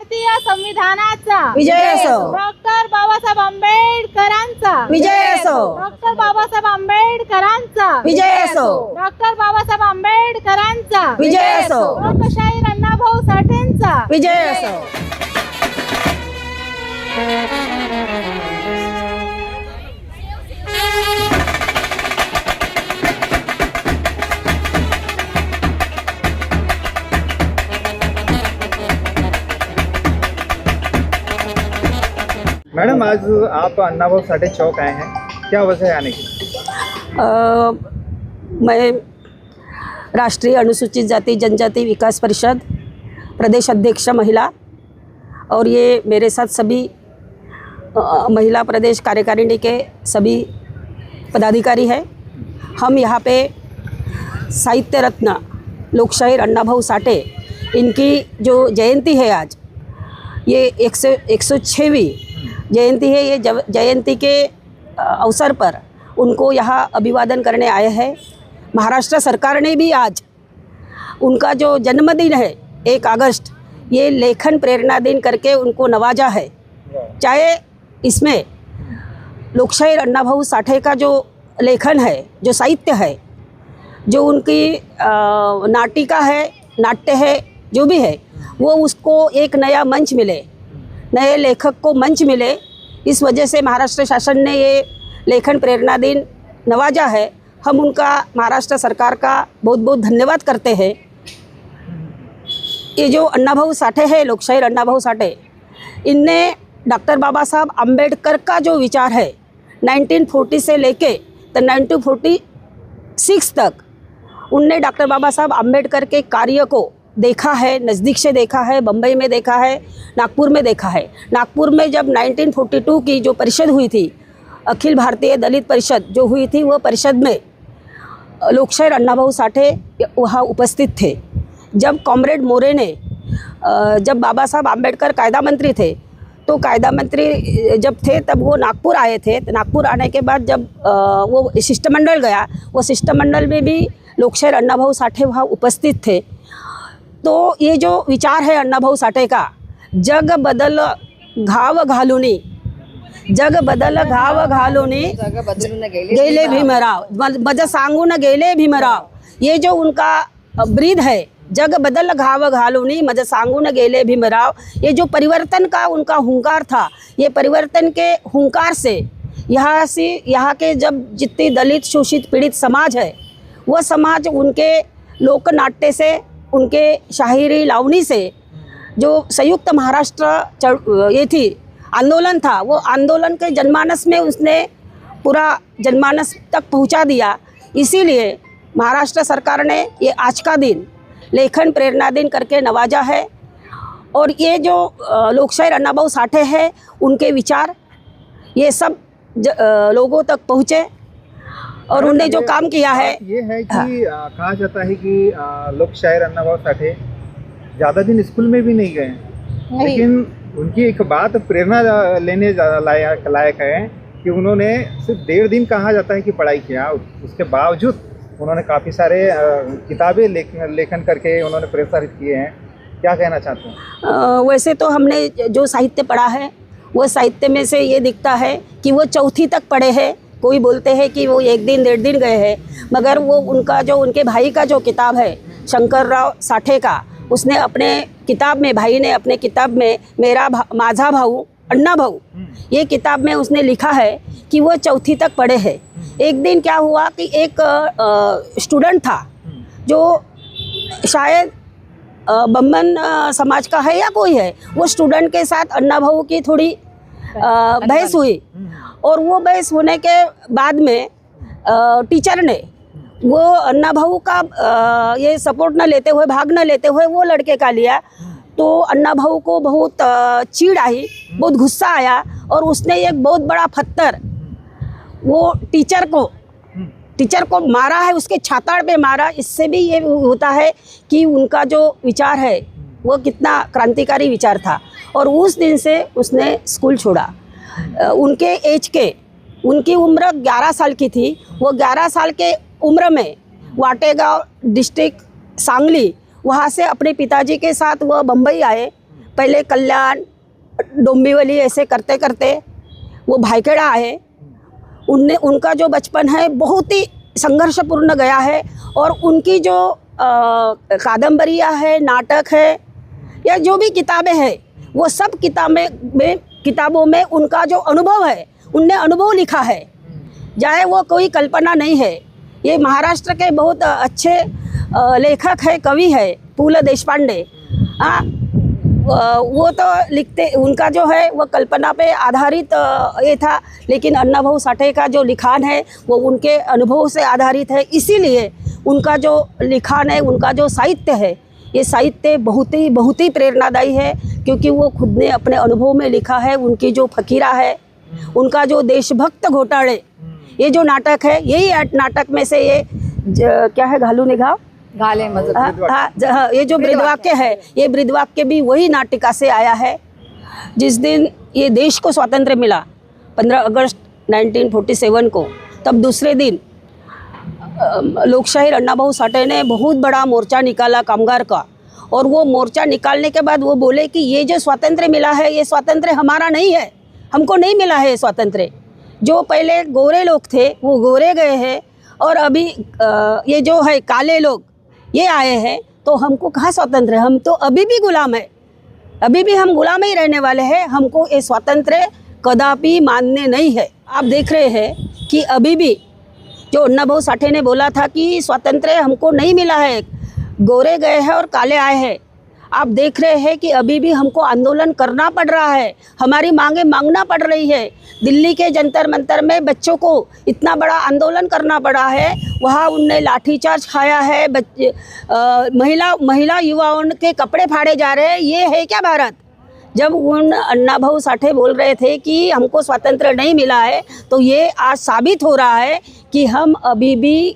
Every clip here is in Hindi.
भारतीय संविधानाचा विजय असो. डॉक्टर बाबासाहेब आंबेडकरांचा विजय असो. डॉक्टर बाबासाहेब आंबेडकरांचा विजय असो. डॉक्टर बाबासाहेब आंबेडकरांचा विजय असो. लोकशाहीर अण्णाभाऊ साठेंचा विजय असो. मैडम, आज आप अन्नाभाऊ साठे चौक आए हैं, क्या वजह है आने की? मैं राष्ट्रीय अनुसूचित जाति जनजाति विकास परिषद प्रदेश अध्यक्ष महिला, और ये मेरे साथ सभी महिला प्रदेश कार्यकारिणी के सभी पदाधिकारी हैं। हम यहाँ पे साहित्य रत्न लोकशाहीर अण्णाभाऊ साठे, इनकी जो जयंती है आज, ये 106वीं जयंती है। ये जयंती के अवसर पर उनको यहाँ अभिवादन करने आए हैं। महाराष्ट्र सरकार ने भी आज उनका जो जन्मदिन है 1 अगस्त, ये लेखन प्रेरणा दिन करके उनको नवाजा है। चाहे इसमें लोकशाहीर अण्णाभाऊ साठे का जो लेखन है, जो साहित्य है, जो उनकी नाटिका है, नाट्य है, जो भी है, वो उसको एक नया मंच मिले, नए लेखक को मंच मिले। इस वजह से महाराष्ट्र शासन ने ये लेखन प्रेरणा दिन नवाजा है। हम उनका, महाराष्ट्र सरकार का बहुत बहुत धन्यवाद करते हैं। ये जो अण्णाभाऊ साठे है, लोकशाहीर अण्णाभाऊ साठे, इनने डॉक्टर बाबा साहब आम्बेडकर का जो विचार है 1940 से लेके तो 1946 तक, उनने डॉक्टर बाबा साहब आम्बेडकर के कार्य को देखा है, नज़दीक से देखा है। बम्बई में देखा है, नागपुर में देखा है। नागपुर में जब 1942 की जो परिषद हुई थी, अखिल भारतीय दलित परिषद जो हुई थी, वह परिषद में लोकशाहीर अण्णाभाऊ साठे वहाँ उपस्थित थे। जब कॉमरेड मोरे ने, जब बाबा साहब आम्बेडकर कायदा मंत्री थे, तो कायदा मंत्री जब थे तब वो नागपुर आए थे। तो नागपुर आने के बाद जब वो शिष्टमंडल गया, वो शिष्टमंडल में भी लोकशाहीर अण्णाभाऊ साठे वहाँ उपस्थित थे। तो ये जो विचार है अण्णाभाऊ साठे का, जग बदल घाव घालूनी, जग बदल घाव घालूनी गेले भीमराव, मज सांगून गेले भीमराव, ये जो उनका ब्रीद है, जग बदल घाव घालूनी मज सांगून गेले भीमराव, ये जो परिवर्तन का उनका हुंकार था, ये परिवर्तन के हुंकार से यहाँ के जब जितनी दलित शोषित पीड़ित समाज है, वह समाज उनके लोकनाट्य से, उनके शायरी लावनी से, जो संयुक्त महाराष्ट्र ये थी आंदोलन था, वो आंदोलन के जनमानस में उसने पूरा जनमानस तक पहुंचा दिया। इसीलिए महाराष्ट्र सरकार ने ये आज का दिन लेखन प्रेरणा दिन करके नवाजा है। और ये जो लोकशाहीर अण्णाभाऊ साठे हैं, उनके विचार ये सब लोगों तक पहुँचे, और उन्होंने जो काम किया है, ये है कि कहा जाता है कि लोकशाहीर अण्णाभाऊ साठे ज़्यादा दिन स्कूल में भी नहीं गए, लेकिन उनकी एक बात प्रेरणा लेने लायक है कि उन्होंने सिर्फ 1.5 दिन, कहा जाता है कि पढ़ाई किया, उसके बावजूद उन्होंने काफ़ी सारे किताबें लेखन करके उन्होंने प्रसारित किए हैं। क्या कहना चाहते हैं? वैसे तो हमने जो साहित्य पढ़ा है, वो साहित्य में से ये दिखता है कि वो 4वीं तक पढ़े हैं। कोई बोलते हैं कि वो 1 दिन 1.5 दिन गए हैं, मगर वो उनका जो, उनके भाई का जो किताब है शंकरराव साठे का, उसने अपने किताब में, भाई ने अपने किताब में माझा भाऊ अण्णा भाऊ, ये किताब में उसने लिखा है कि वो 4वीं तक पढ़े हैं। एक दिन क्या हुआ कि एक स्टूडेंट था जो शायद बम्बन समाज का है या कोई है, वो स्टूडेंट के साथ अण्णा भाऊ की थोड़ी बहस हुई, और वो बहस होने के बाद में टीचर ने वो अण्णाभाऊ का ये सपोर्ट न लेते हुए, भाग न लेते हुए वो लड़के का लिया। तो अण्णाभाऊ को बहुत चिढ़ आई, बहुत गुस्सा आया, और उसने एक बहुत बड़ा पत्थर वो टीचर को मारा है, उसके छाताड़ पे मारा। इससे भी ये होता है कि उनका जो विचार है वो कितना क्रांतिकारी विचार था। और उस दिन से उसने स्कूल छोड़ा। उनके एज के, उनकी उम्र 11 साल की थी। वो 11 साल के उम्र में वाटेगांव डिस्ट्रिक्ट सांगली, वहाँ से अपने पिताजी के साथ वह बम्बई आए। पहले कल्याण, डोंबिवली ऐसे करते करते वो भाईखेड़ा आए। उनका जो बचपन है बहुत ही संघर्षपूर्ण गया है, और उनकी जो कादम्बरियाँ है, नाटक है, या जो भी किताबें हैं, वो सब किताबों में उनका जो अनुभव है, उनने अनुभव लिखा है, चाहे वो कोई कल्पना नहीं है। ये महाराष्ट्र के बहुत अच्छे लेखक है, कवि है, पु ल देशपांडे। वो तो लिखते, उनका जो है वो कल्पना पे आधारित ये था, लेकिन अण्णाभाऊ साठे का जो लिखान है वो उनके अनुभव से आधारित है। इसीलिए उनका जो लिखान है, उनका जो साहित्य है, ये साहित्य बहुत ही प्रेरणादायी है, क्योंकि वो खुद ने अपने अनुभव में लिखा है। उनकी जो फकीरा है, उनका जो देशभक्त घोटाले, ये जो नाटक है, यही नाटक में से ये क्या है, घालू निघाव घाले मजहब। हाँ, ये जो बृहद्वाक्य है, ये बृहद्वाक्य भी वही नाटिका से आया है। जिस दिन ये देश को स्वातंत्र्य मिला 15 अगस्त 1947 को, तब दूसरे दिन लोकशाहीर अण्णाभाऊ साठे ने बहुत बड़ा मोर्चा निकाला कामगार का, और वो मोर्चा निकालने के बाद वो बोले कि ये जो स्वातंत्र्य मिला है, ये स्वातंत्र्य हमारा नहीं है, हमको नहीं मिला है ये स्वातंत्र्य। जो पहले गोरे लोग थे वो गोरे गए हैं, और अभी ये जो है काले लोग ये आए हैं, तो हमको कहाँ स्वतंत्र है? हम तो अभी भी गुलाम है, अभी भी हम गुलाम ही रहने वाले हैं। हमको ये स्वातंत्र्य कदापि मानने नहीं है। आप देख रहे हैं कि अभी भी जो अण्णाभाऊ साठे ने बोला था कि स्वातंत्र्य हमको नहीं मिला है, गोरे गए हैं और काले आए हैं, आप देख रहे हैं कि अभी भी हमको आंदोलन करना पड़ रहा है, हमारी मांगें मांगना पड़ रही है। दिल्ली के जंतर मंतर में बच्चों को इतना बड़ा आंदोलन करना पड़ा है, वहाँ उनने लाठीचार्ज खाया है, महिला युवाओं के कपड़े फाड़े जा रहे हैं। ये है क्या भारत? जब उन अण्णाभाऊ साठे बोल रहे थे कि हमको स्वातंत्र्य नहीं मिला है, तो ये आज साबित हो रहा है कि हम अभी भी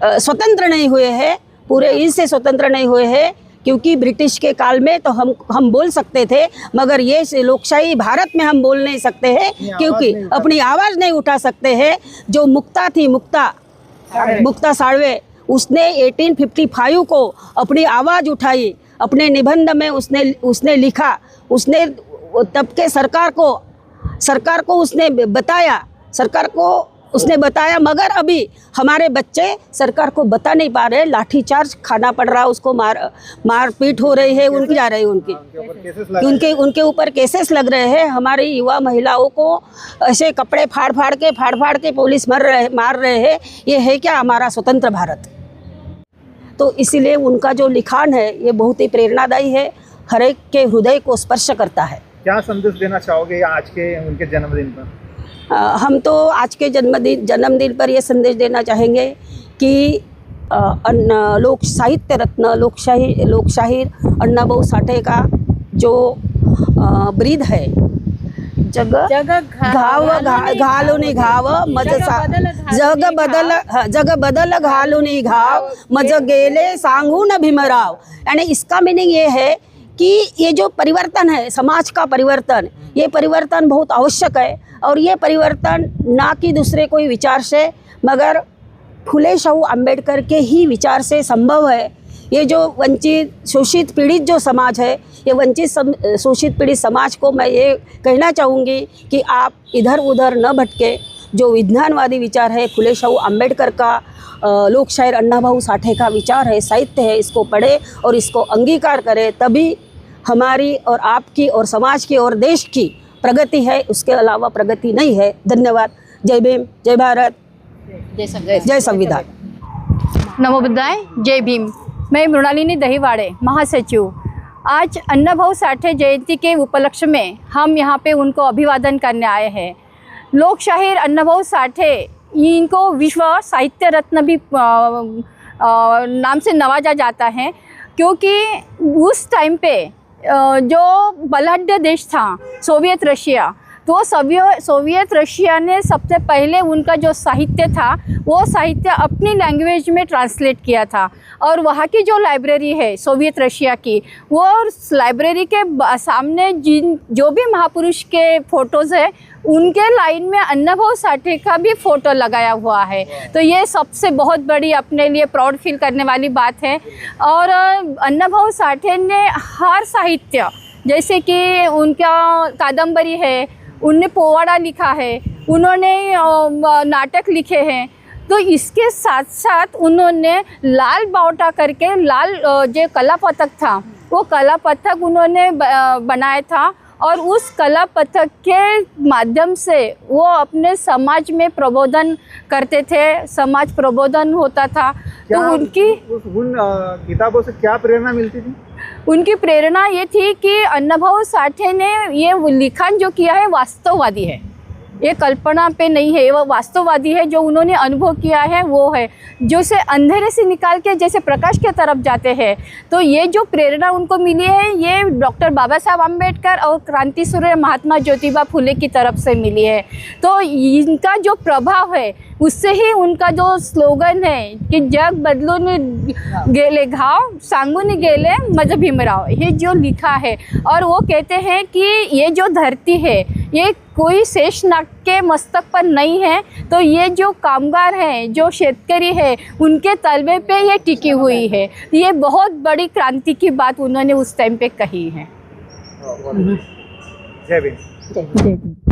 स्वतंत्र नहीं हुए हैं, पूरे इससे स्वतंत्र नहीं हुए हैं। क्योंकि ब्रिटिश के काल में तो हम बोल सकते थे, मगर ये लोकशाही भारत में हम बोल नहीं सकते हैं, क्योंकि अपनी आवाज़ नहीं उठा सकते हैं। जो मुक्ता थी, मुक्ता साळवे, उसने 1855 को अपनी आवाज़ उठाई, अपने निबंध में उसने लिखा, उसने तब के सरकार को उसने बताया, मगर अभी हमारे बच्चे सरकार को बता नहीं पा रहे, लाठीचार्ज खाना पड़ रहा, उसको मारपीट हो रही है, उनकी जा रही है, उनके ऊपर केसेस लग रहे हैं। हमारी युवा महिलाओं को ऐसे कपड़े फाड़ के पुलिस मार रहे हैं। ये है क्या हमारा स्वतंत्र भारत? तो इसीलिए उनका जो लिखान है ये बहुत ही प्रेरणादायी है, हर एक के हृदय को स्पर्श करता है। क्या संदेश देना चाहोगे आज के उनके जन्मदिन पर? हम तो आज के जन्मदिन पर ये संदेश देना चाहेंगे कि लोक साहित्य रत्न लोकशाहीर अण्णाभाऊ साठे का जो ब्रीद है, जग घालूनी घाव मज जग बदल घालूनी घाव मज गेले सांगून भीमराव। यानी इसका मीनिंग ये है कि ये जो परिवर्तन है, समाज का परिवर्तन, ये परिवर्तन बहुत आवश्यक है, और ये परिवर्तन ना कि दूसरे कोई विचार से, मगर फुले शाहू अम्बेडकर के ही विचार से संभव है। ये जो वंचित शोषित पीड़ित जो समाज है, ये वंचित शोषित पीड़ित समाज को मैं ये कहना चाहूँगी कि आप इधर उधर न भटके। जो विज्ञानवादी विचार है, फुले शाहू अम्बेडकर का, लोकशाहीर अण्णाभाऊ साठे का विचार है, साहित्य है, इसको पढ़े और इसको अंगीकार करें, तभी हमारी और आपकी और समाज की और देश की प्रगति है, उसके अलावा प्रगति नहीं है। धन्यवाद। जय भीम, जय भारत, जय संविधान। नमो बुद्धाय, जय भीम। मैं मृणालिनी दहीवाड़े, महासचिव। आज अण्णाभाऊ साठे जयंती के उपलक्ष्य में हम यहाँ पे उनको अभिवादन करने आए हैं। लोकशाहीर अण्णाभाऊ साठे, इनको विश्व साहित्य रत्न भी नाम से नवाजा जाता है, क्योंकि उस टाइम पे जो बलाढ्य देश था सोवियत रशिया, तो सोवियत रशिया ने सबसे पहले उनका जो साहित्य था वो साहित्य अपनी लैंग्वेज में ट्रांसलेट किया था, और वहाँ की जो लाइब्रेरी है सोवियत रशिया की, वो लाइब्रेरी के सामने जो भी महापुरुष के फ़ोटोज़ है, उनके लाइन में अण्णाभाऊ साठे का भी फ़ोटो लगाया हुआ है। तो ये सबसे बहुत बड़ी अपने लिए प्राउड फील करने वाली बात है। और अण्णाभाऊ साठे ने हर साहित्य जैसे कि उनका कादम्बरी है, उनने पोवाड़ा लिखा है, उन्होंने नाटक लिखे हैं। तो इसके साथ साथ उन्होंने लाल बावटा करके लाल जो कला पथक था वो कला पथक उन्होंने बनाया था और उस कला पथक के माध्यम से वो अपने समाज में प्रबोधन करते थे, समाज प्रबोधन होता था। तो उनकी उन किताबों से क्या प्रेरणा मिलती थी? उनकी प्रेरणा ये थी कि अन्नाभाऊ साठे ने ये लिखान जो किया है वास्तववादी है, ये कल्पना पे नहीं है, वो वास्तववादी है। जो उन्होंने अनुभव किया है वो है, जो से अंधेरे से निकाल के जैसे प्रकाश की तरफ जाते हैं। तो ये जो प्रेरणा उनको मिली है ये डॉक्टर बाबा साहब अम्बेडकर और क्रांति सूर्य महात्मा ज्योतिबा फुले की तरफ से मिली है। तो इनका जो प्रभाव है उससे ही उनका जो स्लोगन है कि जग बदलून गेले घाव सांगून गेले माझं भीमराव, ये जो लिखा है। और वो कहते हैं कि ये जो धरती है ये कोई शेषनाग के मस्तक पर नहीं है, तो ये जो कामगार हैं, जो शेतकरी है, उनके तलवे पे ये टिकी हुई है। ये बहुत बड़ी क्रांति की बात उन्होंने उस टाइम पे कही है। जय भीम। जय भीम।